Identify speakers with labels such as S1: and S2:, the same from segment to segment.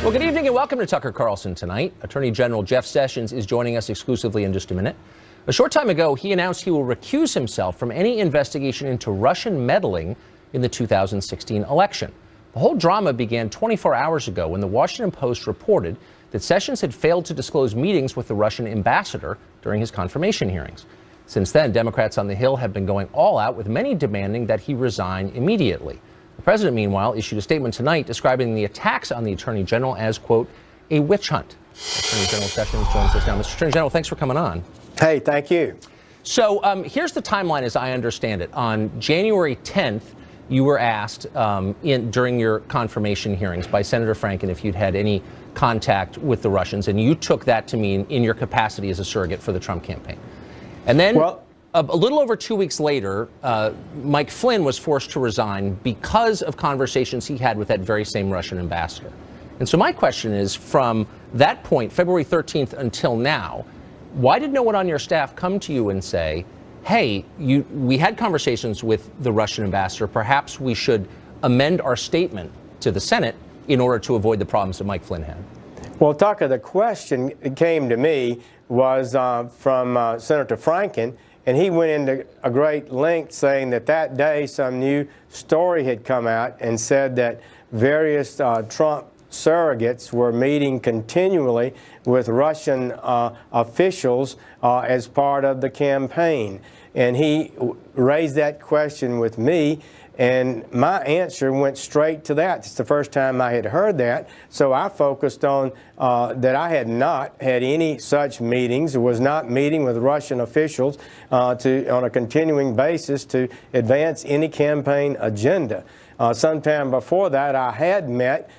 S1: Well, good evening and welcome to Tucker Carlson tonight. Attorney General Jeff Sessions is joining us exclusively in just a minute. A short time ago, he announced he will recuse himself from any investigation into Russian meddling in the 2016 election. The whole drama began 24 hours ago when the Washington Post reported that Sessions had failed to disclose meetings with the Russian ambassador during his confirmation hearings. Since then, Democrats on the Hill have been going all out, with many demanding that he resign immediately. The president, meanwhile, issued a statement tonight describing the attacks on the attorney general as, quote, a witch hunt. Attorney General Sessions joins us now. Mr. Attorney General, thanks for coming on.
S2: Hey, thank you.
S1: So here's the timeline as I understand it. On January 10th, you were asked during your confirmation hearings by Senator Franken if you'd had any contact with the Russians, and you took that to mean in your capacity as a surrogate for the Trump campaign. And then a little over 2 weeks later, Mike Flynn was forced to resign because of conversations he had with that very same Russian ambassador. And so my question is, from that point, February 13th until now, why did no one on your staff come to you and say, hey, we had conversations with the Russian ambassador, perhaps we should amend our statement to the Senate in order to avoid the problems that Mike Flynn had?
S2: Well, Tucker, the question that came to me was from Senator Franken, and he went into a great length saying that that day some new story had come out and said that various Trump surrogates were meeting continually with Russian officials as part of the campaign. And he raised that question with me, and my answer went straight to that. It's the first time I had heard that, so I focused on that I had not had any such meetings, was not meeting with Russian officials on a continuing basis to advance any campaign agenda. Sometime before that, I had met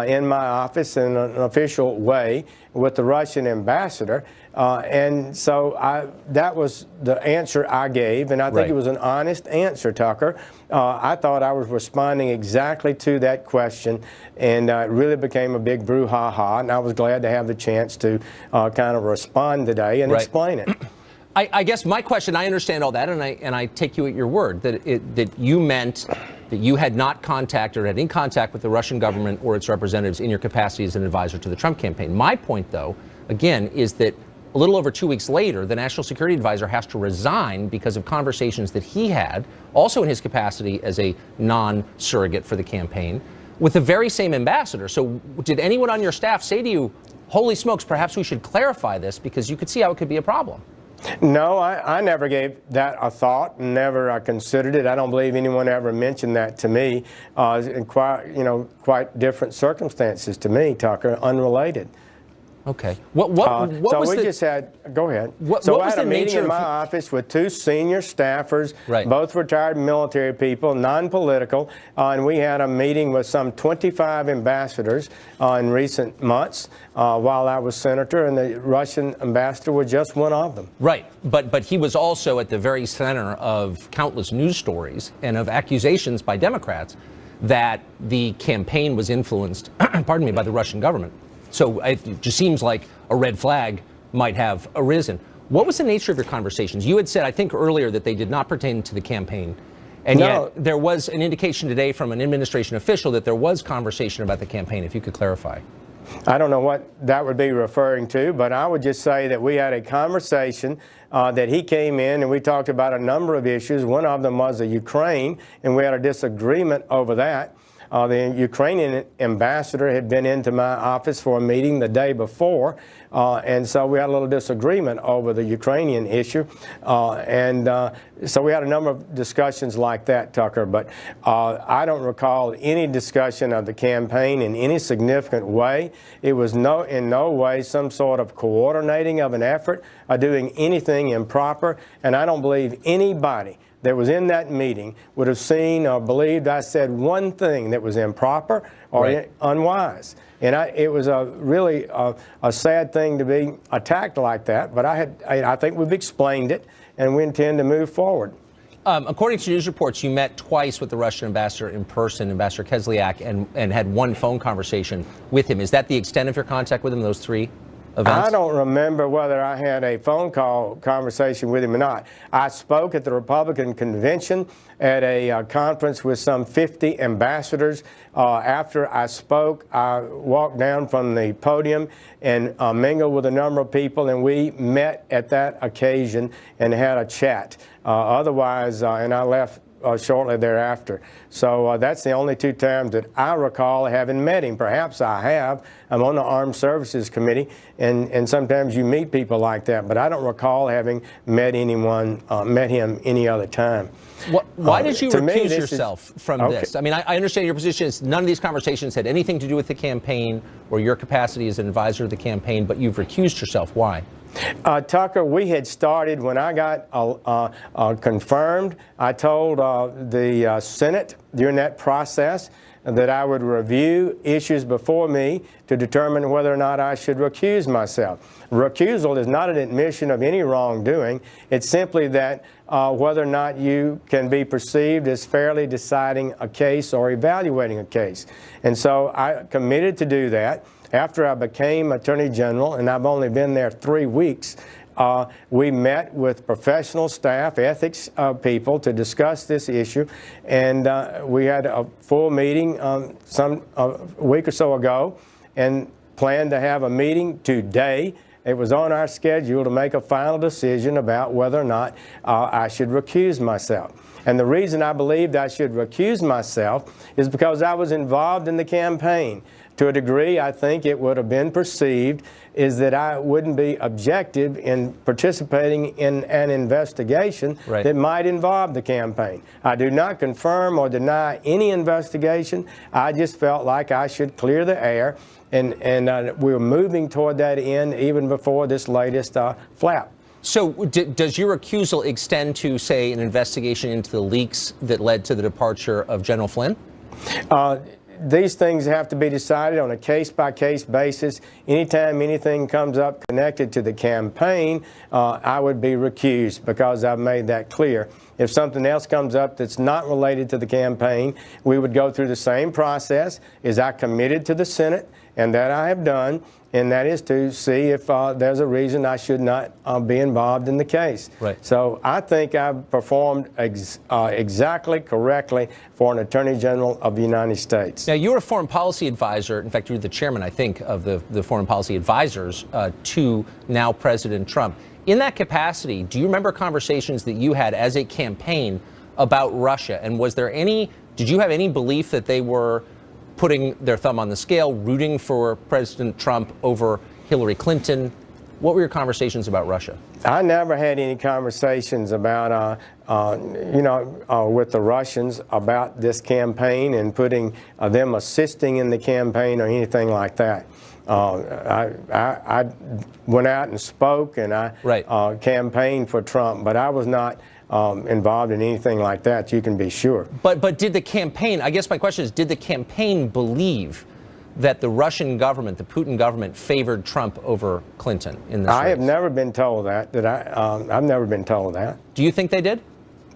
S2: in my office in an official way with the Russian ambassador, and so that was the answer I gave, and I think it was an honest answer, Tucker. I thought I was responding exactly to that question, and it really became a big brouhaha, and I was glad to have the chance to kind of respond today and explain it.
S1: I guess my question, I understand all that, and I take you at your word that you meant that you had not contacted or had any contact with the Russian government or its representatives in your capacity as an advisor to the Trump campaign. My point, though, again, is that a little over 2 weeks later, the National Security Advisor has to resign because of conversations that he had, also in his capacity as a non-surrogate for the campaign, with the very same ambassador. So did anyone on your staff say to you, holy smokes, perhaps we should clarify this, because you could see how it could be a problem?
S2: No, I never gave that a thought, never considered it. I don't believe anyone ever mentioned that to me in quite different circumstances to me, Tucker, unrelated.
S1: Okay.
S2: Just had, go ahead. I had a meeting in my office with two senior staffers, both retired military people, non-political, and we had a meeting with some 25 ambassadors in recent months while I was senator, and the Russian ambassador was just one of them.
S1: Right, but he was also at the very center of countless news stories and of accusations by Democrats that the campaign was influenced, pardon me, by the Russian government. So it just seems like a red flag might have arisen. What was the nature of your conversations? You had said, I think earlier, that they did not pertain to the campaign. And yet there was an indication today from an administration official that there was conversation about the campaign. If you could clarify.
S2: I don't know what that would be referring to, but I would just say that we had a conversation that he came in and we talked about a number of issues. One of them was the Ukraine, and we had a disagreement over that. The Ukrainian ambassador had been into my office for a meeting the day before, and so we had a little disagreement over the Ukrainian issue, so we had a number of discussions like that, Tucker, but I don't recall any discussion of the campaign in any significant way. It was in no way some sort of coordinating of an effort or doing anything improper, and I don't believe anybody that was in that meeting would have seen or believed I said one thing that was improper or unwise. And it was really a sad thing to be attacked like that, but I think we've explained it, and we intend to move forward.
S1: According to news reports, you met twice with the Russian ambassador in person, Ambassador Kislyak, and had one phone conversation with him. Is that the extent of your contact with him, those three? events?
S2: I don't remember whether I had a phone call conversation with him or not. I spoke at the Republican convention at a conference with some 50 ambassadors. After I spoke, I walked down from the podium and mingled with a number of people, and we met at that occasion and had a chat. Otherwise, and I left shortly thereafter. So that's the only two times that I recall having met him. Perhaps I have. I'm on the Armed Services Committee, and sometimes you meet people like that, but I don't recall having met anyone, met him any other time.
S1: Why did you recuse yourself from this? I mean, I understand your position is none of these conversations had anything to do with the campaign or your capacity as an advisor of the campaign, but you've recused yourself. Why?
S2: Tucker, we had started when I got confirmed. I told the Senate during that process that I would review issues before me to determine whether or not I should recuse myself. Recusal is not an admission of any wrongdoing. It's simply that whether or not you can be perceived as fairly deciding a case or evaluating a case. And so I committed to do that. After I became Attorney General, and I've only been there 3 weeks, we met with professional staff, ethics people to discuss this issue, and we had a full meeting a week or so ago and planned to have a meeting today. It was on our schedule to make a final decision about whether or not I should recuse myself. And the reason I believed I should recuse myself is because I was involved in the campaign. To a degree, I think it would have been perceived is that I wouldn't be objective in participating in an investigation that might involve the campaign. I do not confirm or deny any investigation. I just felt like I should clear the air, and we were moving toward that end even before this latest flap.
S1: So does your recusal extend to, say, an investigation into the leaks that led to the departure of General Flynn?
S2: These things have to be decided on a case-by-case basis. Anytime anything comes up connected to the campaign, I would be recused because I've made that clear. If something else comes up that's not related to the campaign, we would go through the same process as I committed to the Senate, and that I have done, and that is to see if there's a reason I should not be involved in the case. So I think I've performed exactly correctly for an Attorney General of the United States.
S1: Now, you're a foreign policy advisor. In fact, you're the chairman, I think, of the foreign policy advisors to now President Trump. In that capacity, do you remember conversations that you had as a campaign about Russia? And did you have any belief that they were putting their thumb on the scale, rooting for President Trump over Hillary Clinton? What were your conversations about Russia?
S2: I never had any conversations about, with the Russians about this campaign and putting them assisting in the campaign or anything like that. I went out and spoke, and I campaigned for Trump, but I was not involved in anything like that, you can be sure.
S1: But did the campaign, I guess my question is, did the campaign believe that the Russian government, the Putin government, favored Trump over Clinton in this race?
S2: I have never been told that. I've never been told that.
S1: Do you think they did?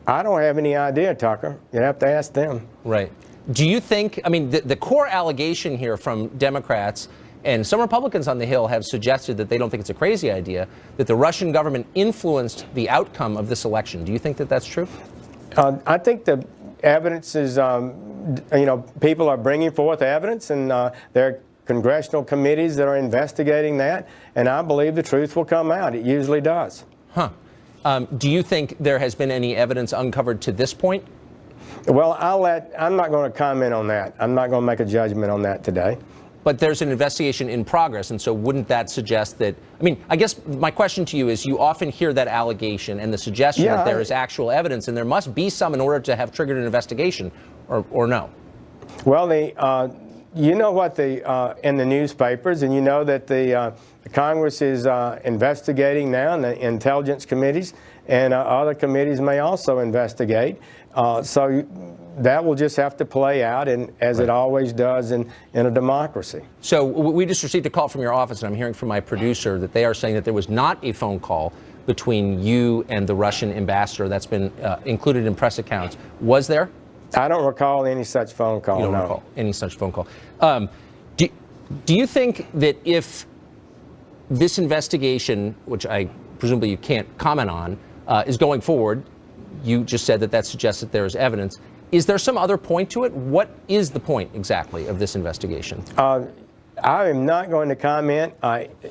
S2: I don't have any idea, Tucker. You'd have to ask them.
S1: Right. Do you think, I mean, the core allegation here from Democrats and some Republicans on the Hill have suggested that they don't think it's a crazy idea, that the Russian government influenced the outcome of this election. Do you think that that's true?
S2: I think the evidence is, people are bringing forth evidence, and there are congressional committees that are investigating that, and I believe the truth will come out. It usually does.
S1: Huh. Do you think there has been any evidence uncovered to this point?
S2: Well, I'm not going to comment on that. I'm not going to make a judgment on that today.
S1: But there's an investigation in progress, and so wouldn't that suggest that, I mean, I guess my question to you is, you often hear that allegation and the suggestion that there is actual evidence, and there must be some in order to have triggered an investigation, or no?
S2: Well, you know what in the newspapers, and you know that the Congress is investigating now, and the intelligence committees and other committees may also investigate. So that will just have to play out, and as it always does in a democracy.
S1: So we just received a call from your office, and I'm hearing from my producer that they are saying that there was not a phone call between you and the Russian ambassador. That's been included in press accounts. Was there?
S2: I don't recall any such phone call.
S1: You don't recall any such phone call. Do you think that if this investigation, which I presumably you can't comment on, is going forward. You just said that suggests that there is evidence. Is there some other point to it? What is the point exactly of this investigation?
S2: I am not going to comment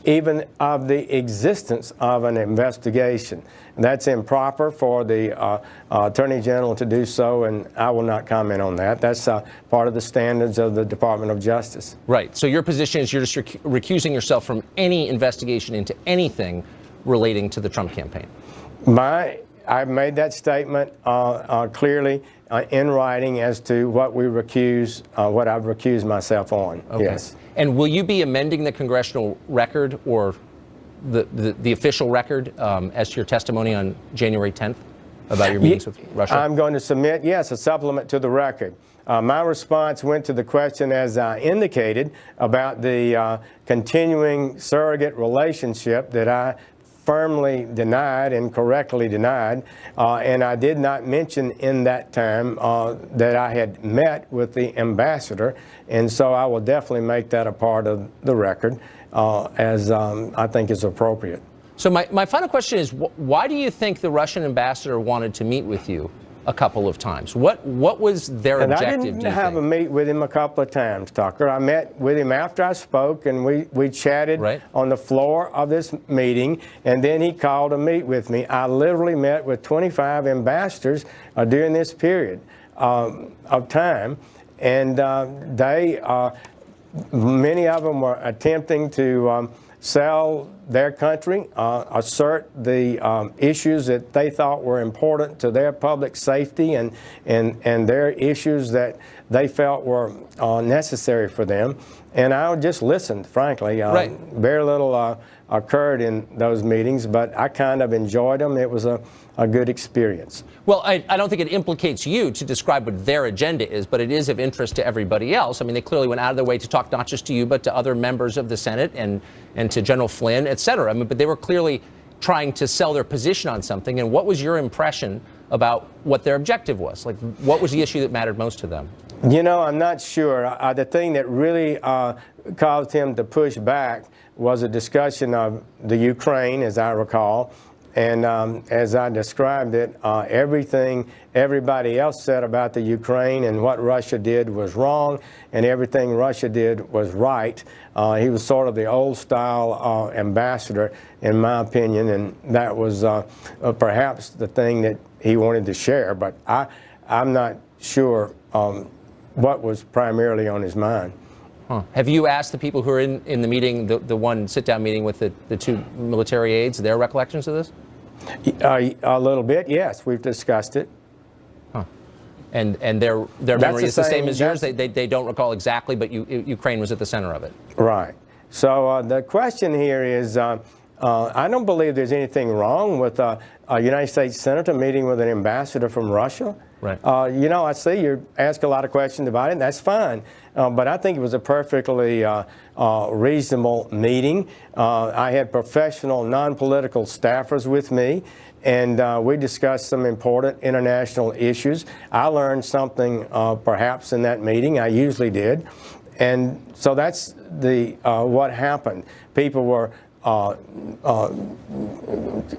S2: even of the existence of an investigation. That's improper for the Attorney General to do so, and I will not comment on that. That's part of the standards of the Department of Justice.
S1: Right. So your position is you're just recusing yourself from any investigation into anything relating to the Trump campaign. I've made that statement clearly in writing as to what I've recused myself on. Okay. Yes. And will you be amending the congressional record or the official record as to your testimony on January 10th about your meetings with Russia?
S2: I'm going to submit, yes, a supplement to the record. My response went to the question, as I indicated, about the continuing surrogate relationship that I firmly denied and correctly denied, and I did not mention in that time that I had met with the ambassador, and so I will definitely make that a part of the record as I think is appropriate.
S1: So my final question is, why do you think the Russian ambassador wanted to meet with you a couple of times? What was their objective?
S2: I didn't have a meet with him a couple of times, Tucker. I met with him after I spoke, and we chatted on the floor of this meeting, and then he called to meet with me. I literally met with 25 ambassadors during this period of time, and many of them were attempting to sell their country, assert the issues that they thought were important to their public safety and their issues that they felt were necessary for them. And I just listened, frankly. Very little occurred in those meetings, but I kind of enjoyed them. It was a good experience.
S1: Well, I don't think it implicates you to describe what their agenda is, but it is of interest to everybody else. I mean, they clearly went out of their way to talk not just to you, but to other members of the Senate and to General Flynn, et cetera. I mean, but they were clearly trying to sell their position on something. And what was your impression about what their objective was? Like, what was the issue that mattered most to them?
S2: You know, I'm not sure. The thing that really caused him to push back was a discussion of the Ukraine, as I recall. And as I described it, everything everybody else said about the Ukraine and what Russia did was wrong, and everything Russia did was right. He was sort of the old-style ambassador, in my opinion, and that was perhaps the thing that he wanted to share. But I'm not sure what was primarily on his mind.
S1: Huh. Have you asked the people who are in the meeting, the one sit-down meeting with the two military aides, their recollections of this?
S2: A little bit, yes. We've discussed it.
S1: Huh. And their memory is the same as yours? They don't recall exactly, but Ukraine was at the center of it.
S2: Right. So the question here is, I don't believe there's anything wrong with a United States senator meeting with an ambassador from Russia.
S1: Right.
S2: You know, I see you ask a lot of questions about it, and that's fine. But I think it was a perfectly reasonable meeting. I had professional, non-political staffers with me, and we discussed some important international issues. I learned something perhaps in that meeting. I usually did. And so that's what happened. People were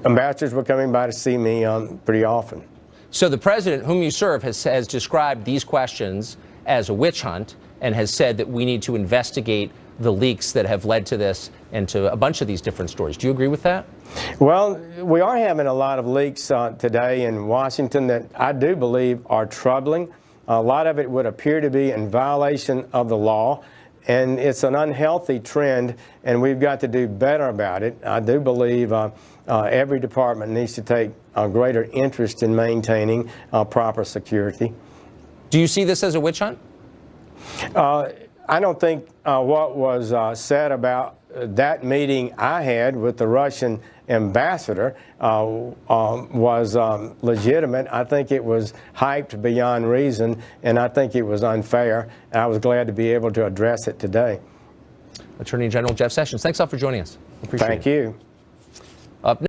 S2: ambassadors were coming by to see me pretty often.
S1: So the president, whom you serve, has described these questions as a witch hunt and has said that we need to investigate the leaks that have led to this and to a bunch of these different stories. Do you agree with that?
S2: Well, we are having a lot of leaks today in Washington that I do believe are troubling. A lot of it would appear to be in violation of the law, and it's an unhealthy trend, and we've got to do better about it. I do believe every department needs to take a greater interest in maintaining proper security.
S1: Do you see this as a witch hunt?
S2: I don't think what was said about that meeting I had with the Russian ambassador was legitimate. I think it was hyped beyond reason, and I think it was unfair. And I was glad to be able to address it today.
S1: Attorney General Jeff Sessions, thanks a lot for joining us. Appreciate it.
S2: Thank you.
S1: Up